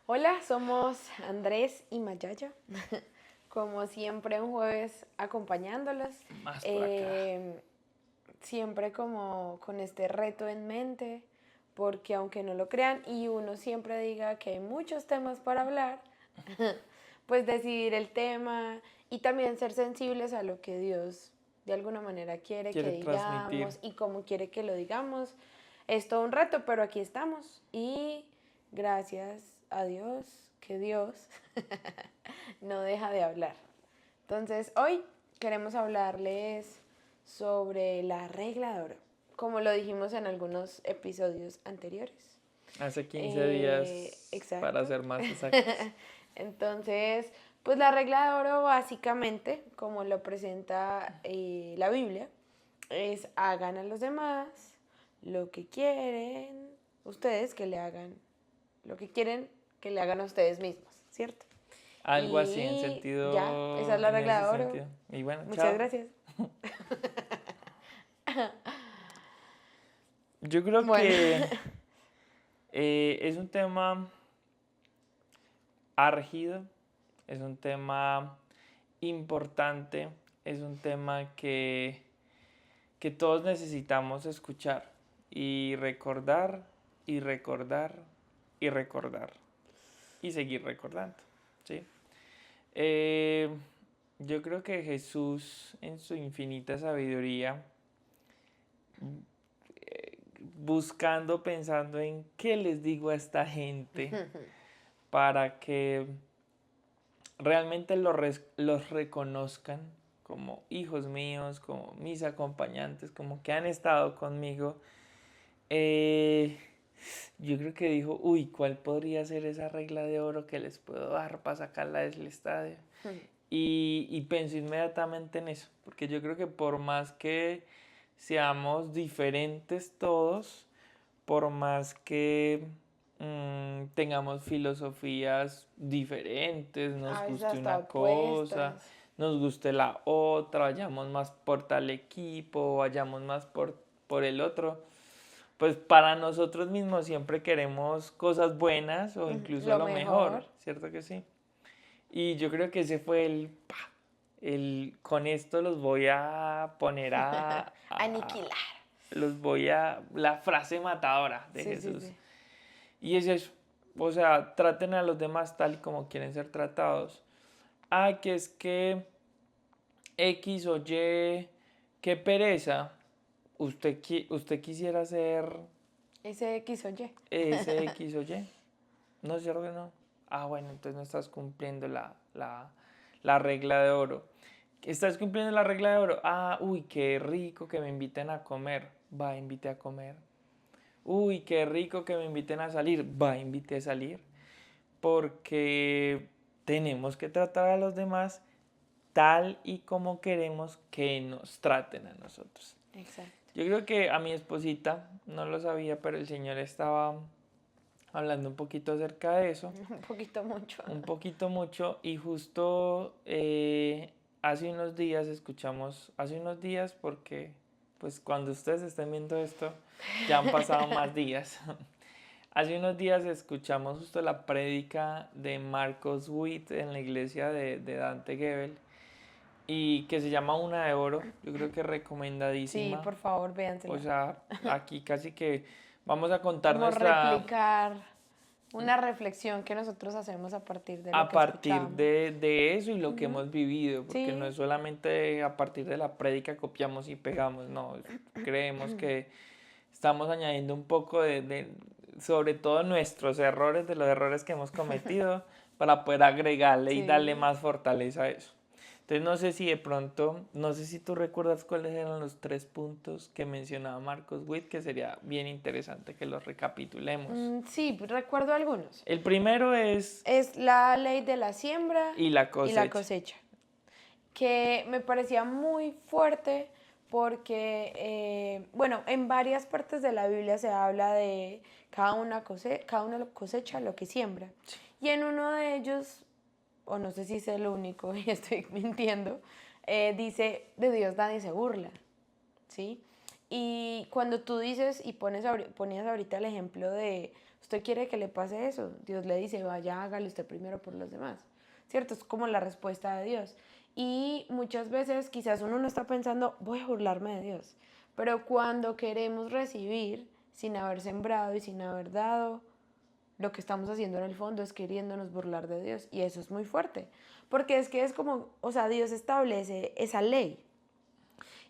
Hola, somos Andrés y Mayaya. Como siempre, un jueves acompañándolos. Más por acá. eh, Siempre como con este reto en mente, porque aunque no lo crean y uno siempre diga que hay muchos temas para hablar, pues decidir el tema y también ser sensibles a lo que Dios de alguna manera quiere que Quiere transmitir. digamos y cómo quiere que lo digamos. Es todo un reto, pero aquí estamos y gracias a Dios, que Dios no deja de hablar. Entonces, hoy queremos hablarles sobre la regla de oro, como lo dijimos en algunos episodios anteriores. Hace 15 días, para Exacto. ser más exactos. Entonces, pues la regla de oro básicamente, como lo presenta la Biblia, es hagan a los demás lo que quieren ustedes que le hagan, lo que quieren que le hagan a ustedes mismos, ¿cierto? Algo así Y ya, esa es la en regla ese de oro. sentido. Y bueno, Muchas chao. gracias. Yo creo Bueno, que es un tema álgido, es un tema importante, es un tema que todos necesitamos escuchar y recordar y recordar y recordar y seguir recordando, ¿sí? Eh, yo creo que Jesús, en su infinita sabiduría, buscando, pensando en qué les digo a esta gente para que realmente los reconozcan como hijos míos, como mis acompañantes, como que han estado conmigo. Eh, yo creo que dijo, uy, ¿cuál podría ser esa regla de oro que les puedo dar para sacarla del estadio? Y pensé inmediatamente en eso, porque yo creo que por más que seamos diferentes todos, por más que tengamos filosofías diferentes, a nos veces guste hasta una cosa, opuestas. nos guste la otra, vayamos más por tal equipo, vayamos más por el otro, pues para nosotros mismos siempre queremos cosas buenas o incluso Lo lo mejor, mejor, ¿cierto que sí? Y yo creo que ese fue con esto los voy a poner aniquilar. los voy a, la frase matadora de Sí, sí, Jesús. sí. Y es eso, o sea, traten a los demás tal y como quieren ser tratados. Ah, que es que X o Y, qué pereza, usted quisiera ser Ese X o Y. ese X o Y. No es cierto que no. Ah, bueno, entonces no estás cumpliendo la regla de oro. ¿Estás cumpliendo la regla de oro? Ah, uy, qué rico que me inviten a comer. Va, invite a comer. Uy, qué rico que me inviten a salir. Va, invite a salir. Porque tenemos que tratar a los demás tal y como queremos que nos traten a nosotros. Exacto. Yo creo que a mi esposita, no lo sabía, pero el Señor estaba hablando un poquito acerca de eso, Un poquito mucho. un poquito mucho, y justo hace unos días hace unos días porque pues cuando ustedes estén viendo esto ya han pasado más días. Hace unos días escuchamos justo la prédica de Marcos Witt en la iglesia de Dante Gebel y que se llama Una de Oro, yo creo que Sí, recomendadísima. por favor, O véansela. sea, aquí casi que vamos a contar Como nuestra, replicar una reflexión que nosotros hacemos a partir de lo a que partir escuchamos. de eso y lo que Ujú. hemos vivido, porque no Sí, es solamente a partir de la prédica copiamos y pegamos, no, creemos que estamos añadiendo un poco sobre todo nuestros errores, de los errores que hemos cometido, para poder agregarle y darle sí. más fortaleza a eso. Entonces no sé si de pronto, no sé si tú recuerdas cuáles eran los 3 puntos que mencionaba Marcos Witt, que sería bien interesante que los recapitulemos. Sí, recuerdo algunos. El primero es Es la ley de la siembra y la y la cosecha. cosecha, que me parecía muy fuerte porque, bueno, en varias partes de la Biblia se habla de cada uno cosecha lo que siembra. Y en uno de ellos, o no sé si es el único y estoy mintiendo, dice, de Dios nadie se burla, ¿sí? Y cuando tú dices y ponías ahorita el ejemplo de, usted quiere que le pase eso, Dios le dice, vaya, hágale usted primero por los demás, ¿cierto? Es como la respuesta de Dios. Y muchas veces quizás uno no está pensando, voy a burlarme de Dios, pero cuando queremos recibir sin haber sembrado y sin haber dado, lo que estamos haciendo en el fondo es queriéndonos burlar de Dios. Y eso es muy fuerte, porque es que es como, o sea, Dios establece esa ley.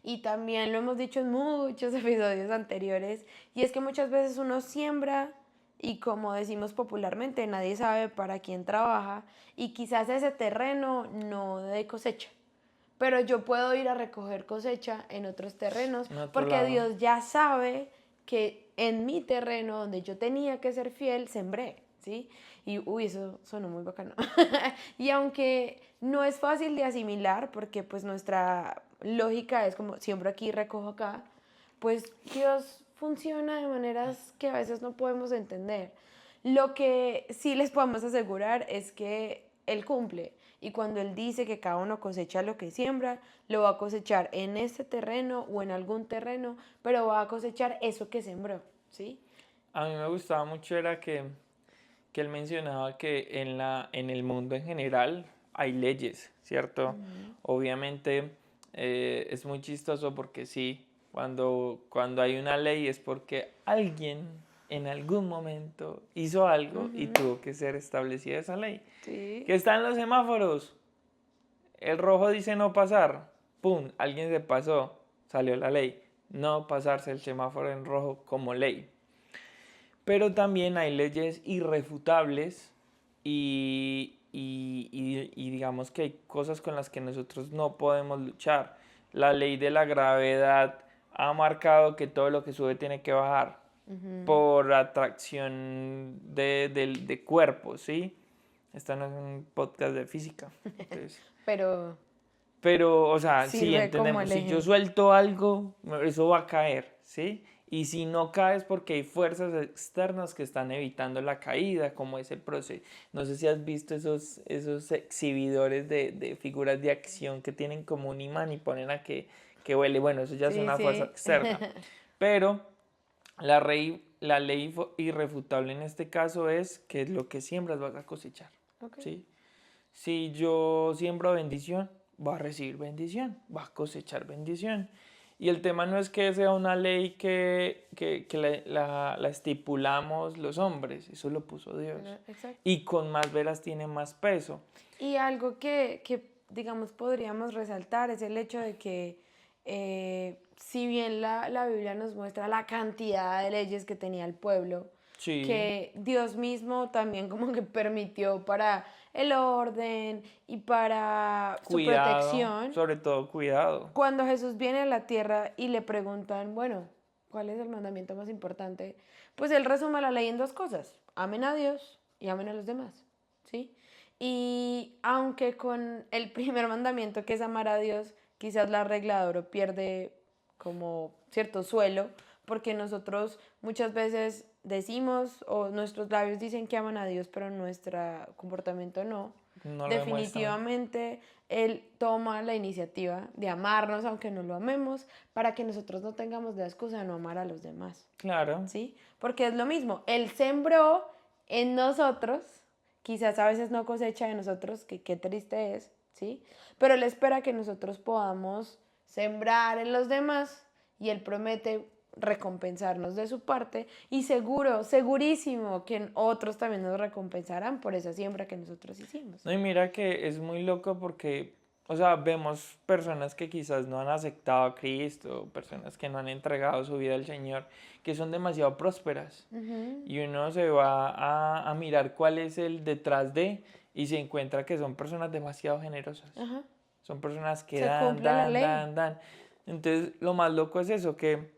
Y también lo hemos dicho en muchos episodios anteriores, y es que muchas veces uno siembra y, como decimos popularmente, nadie sabe para quién trabaja, y quizás ese terreno no dé cosecha, pero yo puedo ir a recoger cosecha en otros terrenos En otro porque lado. Dios ya sabe que en mi terreno donde yo tenía que ser fiel, sembré, ¿sí? Y uy, eso sonó muy bacano. Y aunque no es fácil de asimilar, porque pues nuestra lógica es como siembro aquí, recojo acá, pues Dios funciona de maneras que a veces no podemos entender. Lo que sí les podemos asegurar es que Él cumple. Y cuando Él dice que cada uno cosecha lo que siembra, lo va a cosechar en este terreno o en algún terreno, pero va a cosechar eso que sembró, ¿sí? A mí me gustaba mucho era que él mencionaba que en el mundo en general hay leyes, ¿cierto? Obviamente es muy chistoso porque sí, cuando hay una ley es porque alguien en algún momento hizo algo y tuvo que ser establecida esa ley. Sí. Que está en los semáforos. El rojo dice no pasar. ¡Pum! Alguien se pasó. Salió la ley. No pasarse el semáforo en rojo como ley. Pero también hay leyes irrefutables y digamos que hay cosas con las que nosotros no podemos luchar. La ley de la gravedad ha marcado que todo lo que sube tiene que bajar por atracción de cuerpos, ¿sí? Esto no es un podcast de física. Entonces, Pero pero, o sea, sí, sirve como entendemos, el si yo ejemplo. suelto algo, eso va a caer, ¿sí? Y si no cae es porque hay fuerzas externas que están evitando la caída, como ese proceso. No sé si has visto esos exhibidores de figuras de acción que tienen como un imán y ponen a que huele. Bueno, eso ya es Sí, una fuerza sí. externa. Pero la ley irrefutable en este caso es que lo que siembras vas a cosechar, Ok. ¿sí? Si yo siembro bendición, va a recibir bendición, va a cosechar bendición. Y el tema no es que sea una ley que la estipulamos los hombres, eso lo puso Dios. Exacto. Y con más veras tiene más peso. Y algo digamos, podríamos resaltar es el hecho de que, si bien la Biblia nos muestra la cantidad de leyes que tenía el pueblo, Sí, que Dios mismo también como que permitió para el orden y para su cuidado, protección, sobre todo cuidado. cuando Jesús viene a la tierra y le preguntan, bueno, ¿cuál es el mandamiento más importante? Pues él resume la ley en dos cosas: amen a Dios y amen a los demás, ¿sí? Y aunque con el primer mandamiento, que es amar a Dios, quizás la regla de oro pierde como cierto suelo, porque nosotros muchas veces decimos, o nuestros labios dicen que aman a Dios, pero nuestro comportamiento no. No lo demuestran. Definitivamente Él toma la iniciativa de amarnos, aunque no lo amemos, para que nosotros no tengamos la excusa de no amar a los demás, Claro, ¿sí? Porque es lo mismo, Él sembró en nosotros, quizás a veces no cosecha de nosotros, que qué triste es, ¿sí? Pero Él espera que nosotros podamos sembrar en los demás, y Él promete recompensarnos de su parte, y seguro, segurísimo que otros también nos recompensarán por esa siembra que nosotros hicimos. no, y mira que es muy loco porque, o sea, vemos personas que quizás no han aceptado a Cristo, personas que no han entregado su vida al Señor, que son demasiado prósperas. Y uno se va a mirar cuál es el detrás de y se encuentra que son personas demasiado generosas. Ajá. Son personas que Se dan, cumple la dan, ley. dan, dan. Entonces, lo más loco es eso, que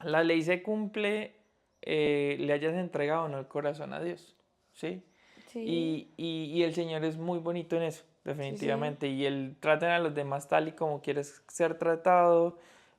la ley se cumple, le hayas entregado o no el corazón a Dios, ¿sí? Sí, Y el Señor es muy bonito en eso, sí, sí. definitivamente. Y Él trata a los demás tal y como quieres ser tratado.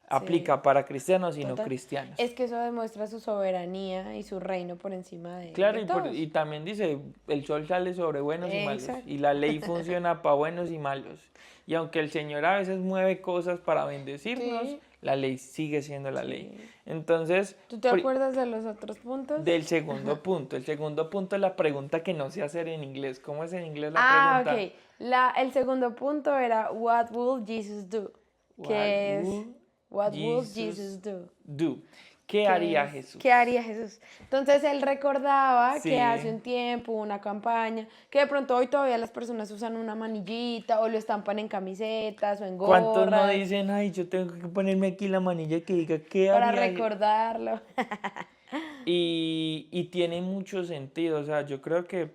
Aplica para cristianos y no Total. cristianos. Es que eso demuestra su soberanía y su reino por encima Claro, de todos. y también dice, el sol sale sobre buenos y malos, Exacto. y la ley funciona para buenos y malos. Y aunque el Señor a veces mueve cosas para bendecirnos, Sí. la ley sigue siendo la ley. Sí. Entonces, ¿Tú te acuerdas de los otros puntos? del segundo punto. El segundo punto es la pregunta que no sé hacer en inglés. ¿Cómo es en inglés la Ah, pregunta? ok. El segundo punto era What will Jesus do? What Que es would What will Jesus Jesus do? do? ¿Qué Que haría es, Jesús? ¿qué haría Jesús? Entonces él recordaba Sí. que hace un tiempo hubo una campaña, que de pronto hoy todavía las personas usan una manillita o lo estampan en camisetas o en ¿Cuántos no gorras dicen, ay, yo tengo que ponerme aquí la manilla que diga qué para haría? recordarlo. Y tiene mucho sentido. O sea, yo creo que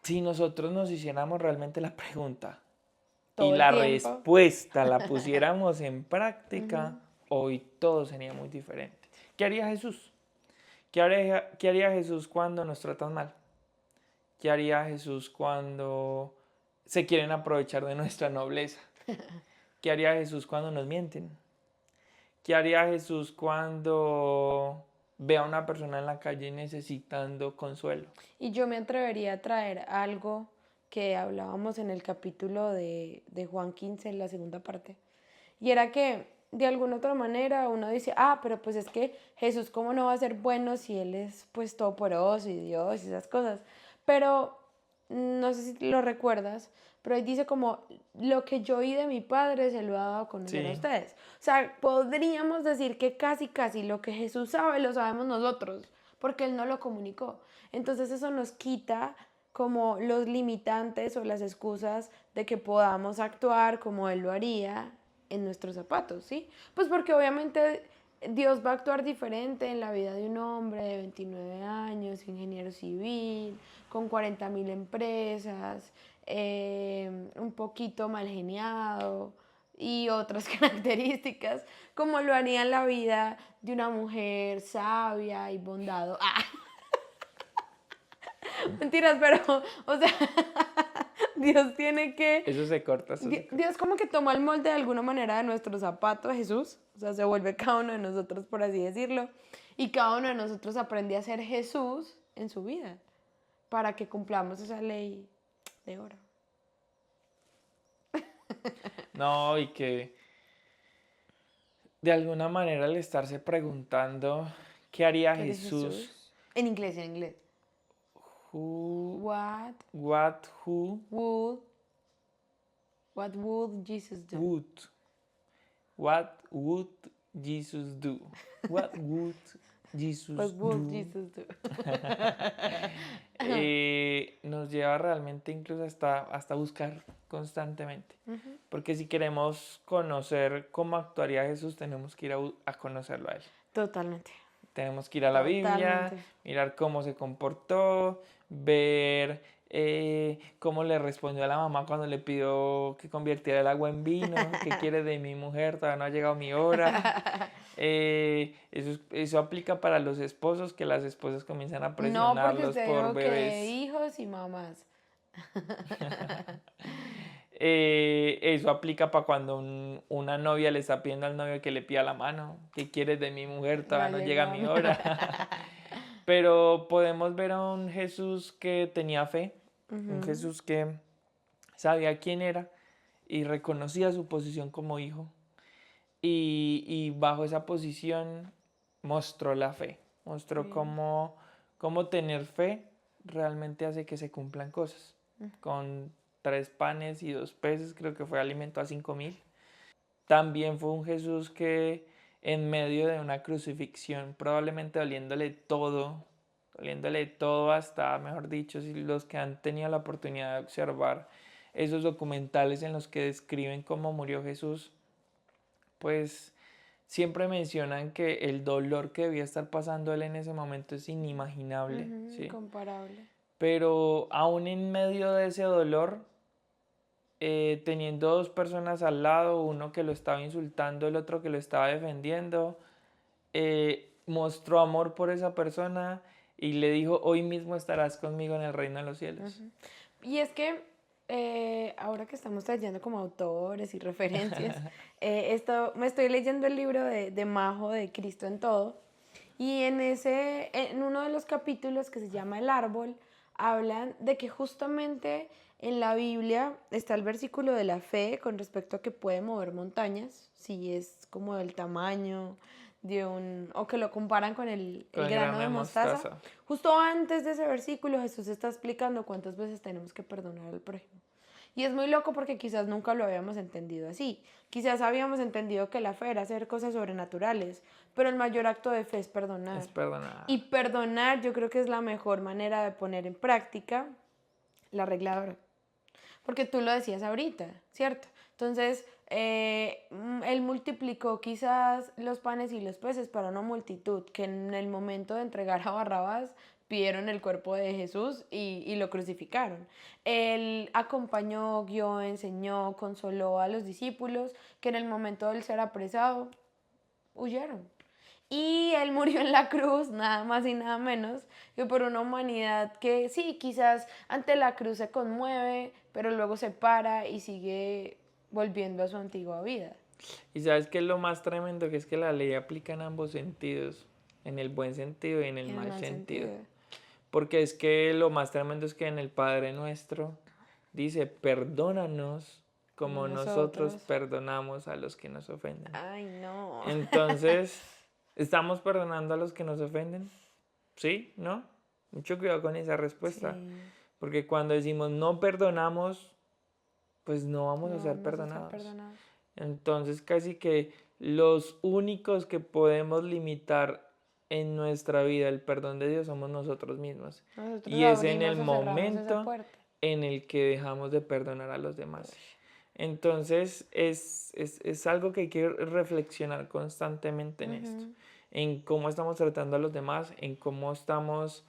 si nosotros nos hiciéramos realmente la pregunta y Todo el la tiempo. respuesta la pusiéramos en práctica, hoy todo sería muy diferente. ¿Qué haría Jesús? ¿Qué haría Jesús cuando nos tratan mal? ¿Qué haría Jesús cuando se quieren aprovechar de nuestra nobleza? ¿Qué haría Jesús cuando nos mienten? ¿Qué haría Jesús cuando ve a una persona en la calle necesitando consuelo? Y yo me atrevería a traer algo que hablábamos en el capítulo de Juan 15, en la segunda parte. Y era que de alguna otra manera uno dice, pero pues es que Jesús cómo no va a ser bueno si Él es pues todopoderoso y Dios y esas cosas. Pero no sé si lo recuerdas, pero ahí dice como lo que yo oí de mi padre se lo he dado a conocer a Sí. ustedes. O sea, podríamos decir que casi lo que Jesús sabe lo sabemos nosotros, porque Él no lo comunicó. Entonces eso nos quita como los limitantes o las excusas de que podamos actuar como Él lo haría en nuestros zapatos, ¿sí? Pues porque obviamente Dios va a actuar diferente en la vida de un hombre de 29 años, ingeniero civil, con 40.000 empresas, un poquito mal geniado y otras características, como lo haría en la vida de una mujer sabia y bondado. Mentiras, pero, o sea, Dios tiene que... Eso se corta, eso se corta. Dios como que toma el molde de alguna manera de nuestro zapato, Jesús, o sea, se vuelve cada uno de nosotros, por así decirlo, y cada uno de nosotros aprende a ser Jesús en su vida, para que cumplamos esa ley de oro. No, y que de alguna manera al estarse preguntando qué haría ¿Qué eres Jesús, En inglés. who, What who would Jesus do? what would Jesus do? What would Jesus What would do? Jesus do? Nos lleva realmente incluso hasta buscar constantemente. Porque si queremos conocer cómo actuaría Jesús, tenemos que ir a conocerlo a Él. Totalmente. Tenemos que ir a la Biblia, mirar cómo se comportó, ver cómo le respondió a la mamá cuando le pidió que convirtiera el agua en vino. ¿Qué quiere de mi mujer? Todavía no ha llegado mi hora. Eso aplica para los esposos, que las esposas comienzan a No, porque presionarlos usted por dijo que bebés. hijos y mamás. Eso aplica para cuando una novia le está pidiendo al novio que le pida la mano. ¿Qué quieres de mi mujer? Todavía no llega mi hora. Pero podemos ver a un Jesús que tenía fe, un Jesús que sabía quién era y reconocía su posición como hijo. Y bajo esa posición mostró la fe, mostró cómo tener fe realmente hace que se cumplan cosas. Con 3 panes y 2 peces, creo que fue alimento a 5.000. También fue un Jesús que en medio de una crucifixión, probablemente doliéndole todo hasta, mejor dicho, si los que han tenido la oportunidad de observar esos documentales en los que describen cómo murió Jesús, pues siempre mencionan que el dolor que debía estar pasando él en ese momento es inimaginable. ¿Sí? Incomparable. Pero aún en medio de ese dolor, teniendo 2 personas al lado, uno que lo estaba insultando, el otro que lo estaba defendiendo, mostró amor por esa persona y le dijo, hoy mismo estarás conmigo en el reino de los cielos. Y es que ahora que estamos trayendo como autores y referencias, me estoy leyendo el libro de Majo de Cristo en Todo, y en uno de los capítulos que se llama El Árbol, hablan de que justamente en la Biblia está el versículo de la fe con respecto a que puede mover montañas, si es como del tamaño o que lo comparan con Con el el grano grano de de mostaza. mostaza. Justo antes de ese versículo Jesús está explicando cuántas veces tenemos que perdonar al prójimo. Y es muy loco porque quizás nunca lo habíamos entendido así. Quizás habíamos entendido que la fe era hacer cosas sobrenaturales, pero el mayor acto de fe es perdonar. Es perdonar. Y perdonar yo creo que es la mejor manera de poner en práctica la regla de oro. Porque tú lo decías ahorita, ¿cierto? Entonces, él multiplicó quizás los panes y los peces para una multitud que en el momento de entregar a Barrabás pidieron el cuerpo de Jesús y lo crucificaron. Él acompañó, guió, enseñó, consoló a los discípulos que en el momento del ser apresado huyeron. Y él murió en la cruz, nada más y nada menos, que por una humanidad que sí, quizás ante la cruz se conmueve, pero luego se para y sigue volviendo a su antigua vida. Y sabes que es lo más tremendo, que es que la ley aplica en ambos sentidos, en el buen sentido y en el En mal mal sentido. sentido. Porque es que lo más tremendo es que en el Padre Nuestro dice, perdónanos como nosotros Nosotros. perdonamos a los que nos ofenden. Ay, no. Entonces, ¿estamos perdonando a los que nos ofenden? ¿Sí? ¿No? Mucho cuidado con esa respuesta. Sí, Porque cuando decimos no perdonamos, pues no vamos a no ser vamos a ser perdonados. perdonados. Entonces, casi que los únicos que podemos limitar en nuestra vida el perdón de Dios somos nosotros mismos. Nosotros Y es en el abrimos o cerramos esa momento puerta. en el que dejamos de perdonar a los demás. Entonces, es algo que hay que reflexionar constantemente en esto, en cómo estamos tratando a los demás, en cómo estamos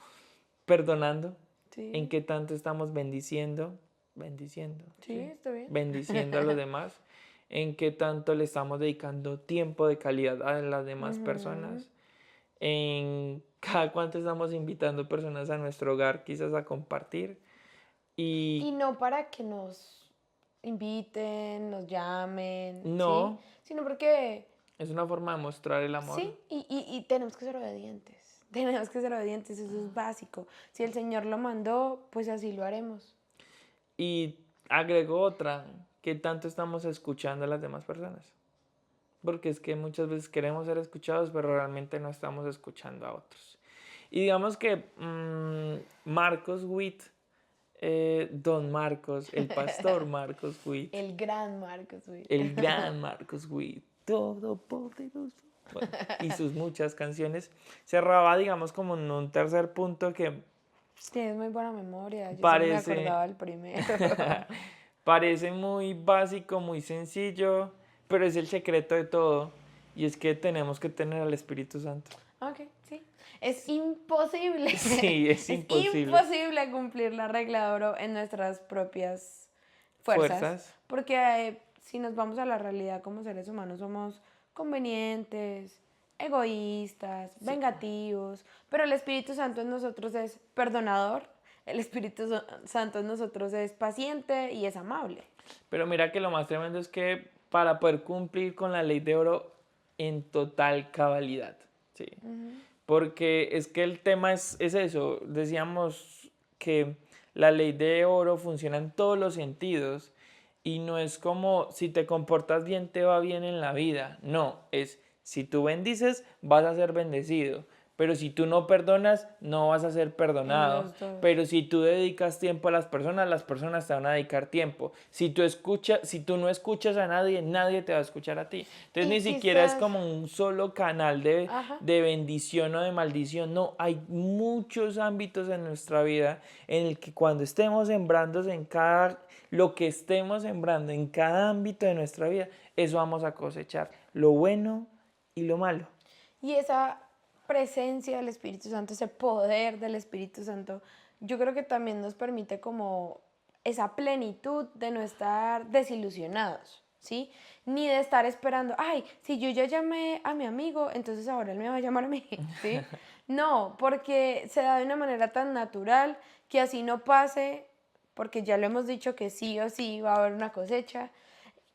perdonando, Sí, en qué tanto estamos bendiciendo, sí, está bien. bendiciendo a los demás, en qué tanto le estamos dedicando tiempo de calidad a las demás personas, en cada cuánto estamos invitando personas a nuestro hogar quizás a compartir. Y Y no para que nos inviten, nos llamen, ¿sí? no, Sino porque es una forma de mostrar el amor. sí, y tenemos que ser obedientes. Tenemos que ser obedientes, eso es básico. Si el Señor lo mandó, pues así lo haremos. Y agrego otra, ¿qué tanto estamos escuchando a las demás personas? Porque es que muchas veces queremos ser escuchados, pero realmente no estamos escuchando a otros. Y digamos que Marcos Witt, Don Marcos, el pastor Marcos Witt, El gran Marcos Witt. el gran Marcos Witt, todopoderoso, bueno, y sus muchas canciones, cerraba, digamos, como en un tercer punto que Tienes muy buena memoria, yo solo me parece, acordaba del primero. parece muy básico, muy sencillo, pero es el secreto de todo, y es que tenemos que tener al Espíritu Santo. Ok, sí. Es imposible. Sí, es imposible. imposible cumplir la regla de oro en nuestras propias fuerzas. Porque si nos vamos a la realidad como seres humanos, somos convenientes, egoístas, vengativos. Pero el Espíritu Santo en nosotros es perdonador. El Espíritu Santo en nosotros es paciente y es amable. Pero mira que lo más tremendo es que para poder cumplir con la ley de oro en total cabalidad, ¿sí? Porque es que el tema es eso, decíamos que la ley de oro funciona en todos los sentidos y no es como si te comportas bien te va bien en la vida, no, es si tú bendices vas a ser bendecido, pero si tú no perdonas no vas a ser perdonado, Los dos. pero si tú dedicas tiempo a las personas te van a dedicar tiempo, si tú no escuchas a nadie, nadie te va a escuchar a ti, entonces Y ni siquiera es quizás- como un solo canal de Ajá. bendición o de maldición, no, hay muchos ámbitos en nuestra vida en el que cuando estemos sembrando lo que estemos sembrando en cada ámbito de nuestra vida, eso vamos a cosechar, lo bueno y lo malo. Y esa presencia del Espíritu Santo, ese poder del Espíritu Santo, yo creo que también nos permite como esa plenitud de no estar desilusionados, ¿sí? Ni de estar esperando, ay, si yo ya llamé a mi amigo, entonces ahora él me va a llamar a mí, ¿sí? No, porque se da de una manera tan natural que así no pase, porque ya lo hemos dicho que sí o sí va a haber una cosecha.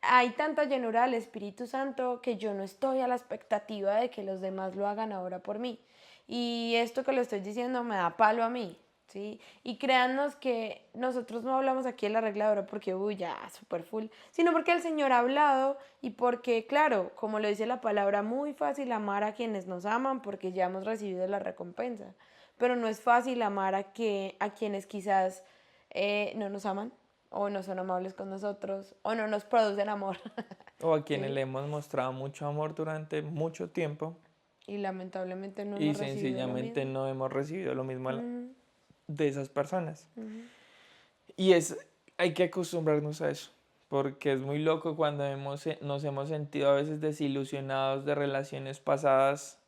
Hay tanta llenura del Espíritu Santo que yo no estoy a la expectativa de que los demás lo hagan ahora por mí. Y esto que lo estoy diciendo me da palo a mí, ¿sí? Y créannos que nosotros no hablamos aquí de la regla de oro porque, uy, ya, súper full, sino porque el Señor ha hablado y porque, claro, como lo dice la palabra, muy fácil amar a quienes nos aman porque ya hemos recibido la recompensa. Pero no es fácil amar a quienes quizás no nos aman o no son amables con nosotros o no nos producen amor. O a quienes ¿Sí? le hemos mostrado mucho amor durante mucho tiempo Y lamentablemente no y hemos recibido lo sencillamente mismo. no hemos recibido lo mismo Mm, de esas personas. ujú. Y hay que acostumbrarnos a eso, porque es muy loco cuando nos hemos sentido a veces desilusionados de relaciones pasadas,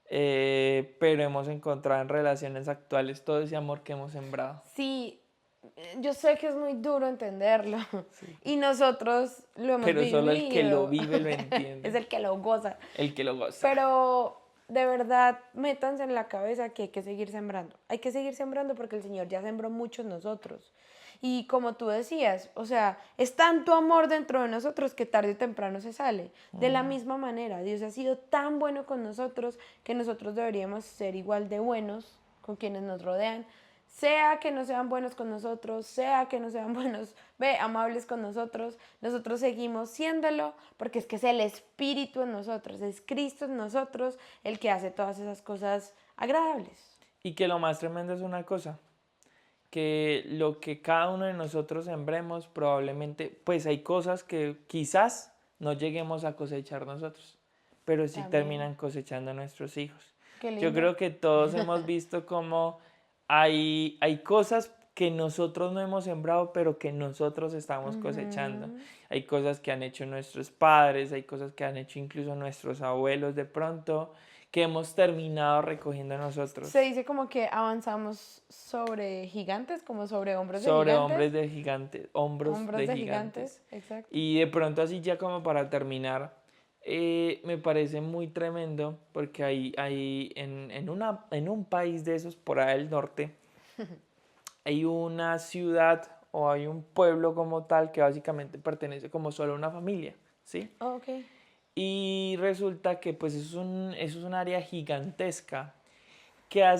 pero hemos encontrado en relaciones actuales todo ese amor que hemos sembrado. Sí, yo sé que es muy duro entenderlo Sí. y nosotros lo hemos Pero solo el que lo vivido, vive lo es entiende, el que lo goza, el que lo goza. pero de verdad métanse en la cabeza que hay que seguir sembrando porque el Señor ya sembró mucho en nosotros. Y como tú decías, o sea, es tanto amor dentro de nosotros que tarde o temprano se sale. De la misma manera, Dios ha sido tan bueno con nosotros que nosotros deberíamos ser igual de buenos con quienes nos rodean, sea que no sean buenos con nosotros, sea que no sean buenos, amables con nosotros, nosotros seguimos siéndolo porque es que es el Espíritu en nosotros, es Cristo en nosotros el que hace todas esas cosas agradables. Y que lo más tremendo es una cosa, que lo que cada uno de nosotros sembremos probablemente, pues hay cosas que quizás no lleguemos a cosechar nosotros, pero sí También, terminan cosechando nuestros hijos. qué Yo lindo. creo que todos hemos visto como hay cosas que nosotros no hemos sembrado, pero que nosotros estamos cosechando. Ujú. Hay cosas que han hecho nuestros padres, hay cosas que han hecho incluso nuestros abuelos de pronto, que hemos terminado recogiendo Se nosotros. dice como que avanzamos sobre gigantes, como sobre hombros de Sobre gigantes. hombres de gigantes, hombros Hombros de de gigantes, gigantes. exacto. Y de pronto así ya como para terminar, me parece muy tremendo porque en un país de esos por ahí del norte, hay una ciudad o hay un pueblo como tal que básicamente pertenece como solo a una familia, ¿sí? Oh, ok. Y resulta que pues eso es un área gigantesca que ha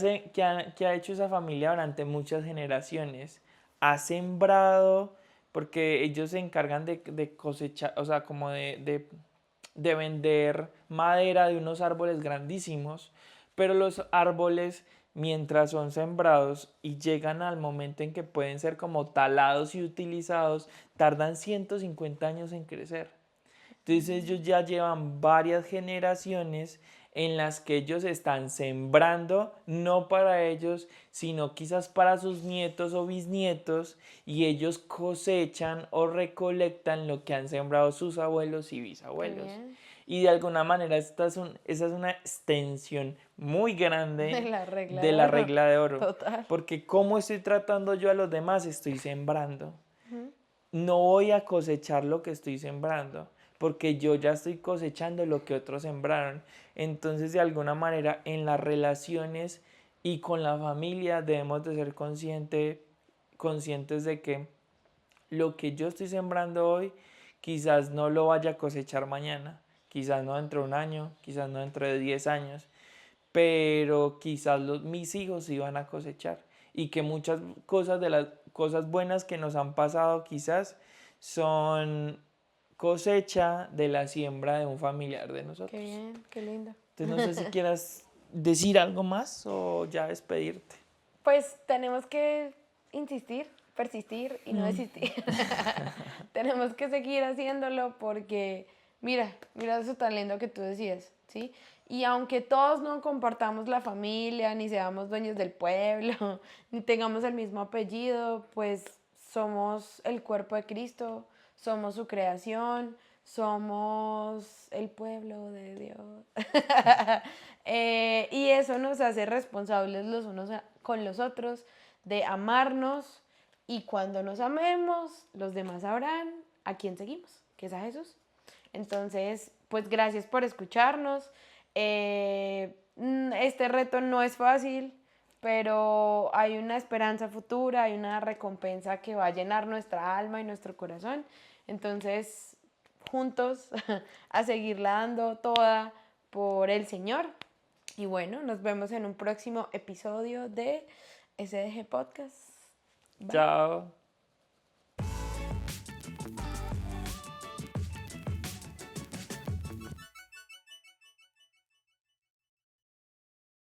hecho esa familia durante muchas generaciones. Ha sembrado, porque ellos se encargan de cosechar, o sea, como de vender madera de unos árboles grandísimos, pero los árboles, mientras son sembrados y llegan al momento en que pueden ser como talados y utilizados, tardan 150 años en crecer. Entonces ellos ya llevan varias generaciones en las que ellos están sembrando, no para ellos, sino quizás para sus nietos o bisnietos, y ellos cosechan o recolectan lo que han sembrado sus abuelos y Qué bisabuelos. bien. Y de alguna manera esa es una extensión muy De grande la regla de de la oro. regla de oro. Total. Porque cómo estoy tratando yo a los demás, estoy sembrando. Ujú. No voy a cosechar lo que estoy sembrando, porque yo ya estoy cosechando lo que otros sembraron. Entonces, de alguna manera, en las relaciones y con la familia debemos de ser conscientes de que lo que yo estoy sembrando hoy, quizás no lo vaya a cosechar mañana, quizás no dentro de un año, quizás no dentro de 10 años, pero quizás mis hijos iban a cosechar y que muchas cosas de las cosas buenas que nos han pasado quizás son cosecha de la siembra de un familiar de Qué nosotros. bien, qué lindo. Entonces no sé si quieras decir algo más o ya despedirte. Pues tenemos que insistir, persistir y no desistir. Tenemos que seguir haciéndolo porque, mira eso tan lindo que tú decías, ¿sí? Y aunque todos no compartamos la familia, ni seamos dueños del pueblo, ni tengamos el mismo apellido, pues somos el cuerpo de Cristo, somos su creación, somos el pueblo de Dios. Y eso nos hace responsables los unos con los otros de amarnos y cuando nos amemos, los demás sabrán a quién seguimos, que es a Jesús. Entonces, pues gracias por escucharnos. Este reto no es fácil, pero hay una esperanza futura, hay una recompensa que va a llenar nuestra alma y nuestro corazón. Entonces, juntos a seguirla dando toda por el Señor. Y bueno, nos vemos en un próximo episodio de SDG Podcast. Bye. Chao.